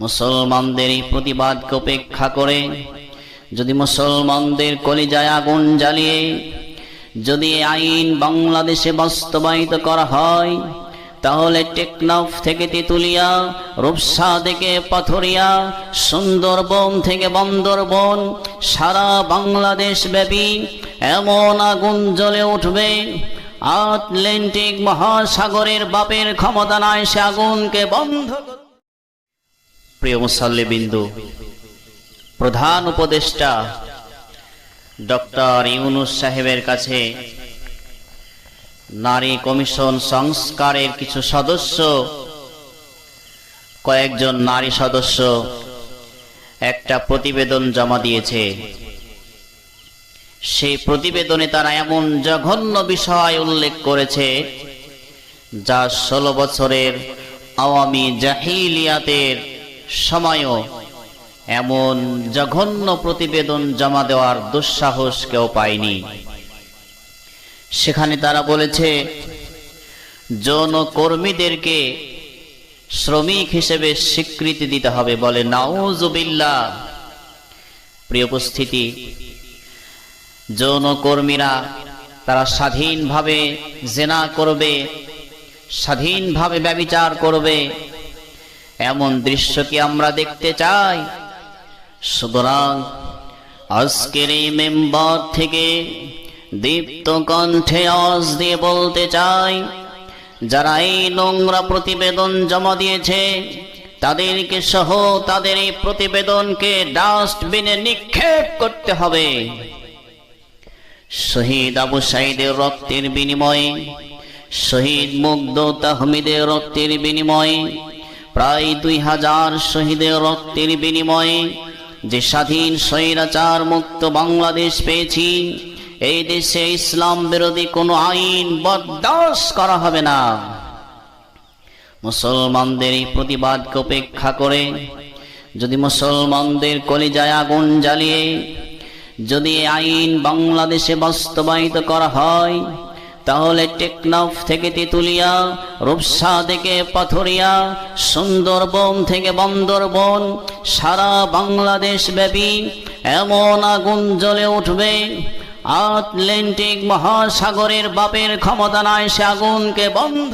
মুসলমানদের এই প্রতিবাদকে উপেক্ষা করে যদি মুসলমানদের কলিজায় আগুন জ্বালিয়ে যদি আইন বাংলাদেশে বাস্তবায়িত করা হয়, তাহলে টেকনাফ থেকে তেতুলিয়া, রূপসা থেকে পাথরিয়া, সুন্দরবন থেকে বান্দরবন, সারা বাংলাদেশ ব্যাপী এমন আগুন জ্বলে উঠবে, আটলান্টিক মহাসাগরের বাপের ক্ষমতা নাই সে আগুনকে বন্ধ করতে। প্রিয় মুসল্লিবিন্দু, প্রধান উপদেষ্টা ডক্টর ইউনূস সাহেবের কাছে নারী কমিশন সংস্কারের কিছু সদস্য, কয়েকজন নারী সদস্য একটা প্রতিবেদন জমা দিয়েছে। সেই প্রতিবেদনে তারা এমন জঘন্য বিষয় উল্লেখ করেছে যা 16 বছরের আওয়ামী জাহিলিয়াতের সময়ও এমন জঘন্য প্রতিবেদন জমা দেওয়ার দুঃসাহস কেউ পায়নি। সেখানে তারা বলেছে যৌন কর্মীদেরকে শ্রমিক হিসেবে স্বীকৃতি দিতে হবে। বলে নাউজুবিল্লাহ। প্রিয় উপস্থিতি, যৌন কর্মীরা তারা স্বাধীনভাবে জেনা করবে, স্বাধীনভাবে ব্যভিচার করবে, এমন দৃশ্য কি আমরা দেখতে চাই? সুতরাং আজকের এই মেম্বার থেকে দীপ্ত কণ্ঠে আওয়াজ দিয়ে বলতে চাই, যারা এই নোংরা প্রতিবেদন জমা দিয়েছে তাদেরকে সহ তাদের এই প্রতিবেদনকে ডাস্টবিনে নিক্ষেপ করতে হবে। শহীদ আবু সাঈদের রক্তের বিনিময়ে, শহীদ মুগ্ধ তাহমিদের রক্তের বিনিময়ে, প্রায় 2000 শহীদের রক্তের বিনিময়ে যে স্বাধীন স্বৈরাচার মুক্ত বাংলাদেশ পেয়েছি, এই দেশে ইসলাম বিরোধী কোনো আইন বরদাস্ত করা হবে না। মুসলমানদের এই প্রতিবাদকে উপেক্ষা করে যদি মুসলমানদের কলিজায় আগুন জ্বালিয়ে যদি আইন বাংলাদেশে বাস্তবায়িত করা হয়, তাহলে টেকনাফ থেকে তেতুলিয়া, রূপসা থেকে পাথরিয়া, সুন্দরবন থেকে বান্দরবন, সারা বাংলাদেশ ব্যাপী এমন আগুন জ্বলে উঠবে, আটলান্টিক মহাসাগরের বাপের ক্ষমতা নাই সে আগুনকে বন্ধ